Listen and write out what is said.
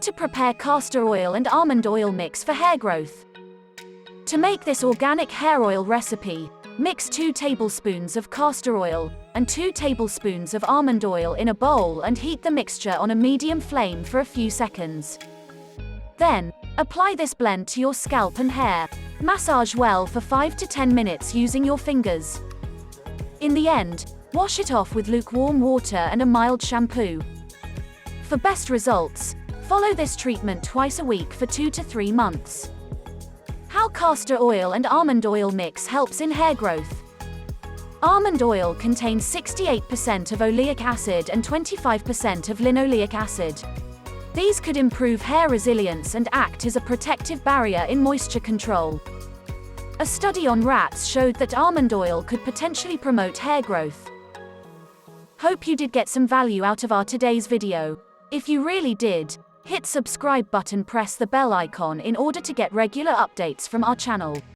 to prepare castor oil and almond oil mix for hair growth. To make this organic hair oil recipe, mix 2 tablespoons of castor oil and 2 tablespoons of almond oil in a bowl and heat the mixture on a medium flame for a few seconds. Then, apply this blend to your scalp and hair. Massage well for 5 to 10 minutes using your fingers. In the end, wash it off with lukewarm water and a mild shampoo. For best results, follow this treatment twice a week for 2 to 3 months. How castor oil and almond oil mix helps in hair growth. Almond oil contains 68% of oleic acid and 25% of linoleic acid. These could improve hair resilience and act as a protective barrier in moisture control. A study on rats showed that almond oil could potentially promote hair growth. Hope you did get some value out of our today's video. If you really did, hit subscribe button, press the bell icon in order to get regular updates from our channel.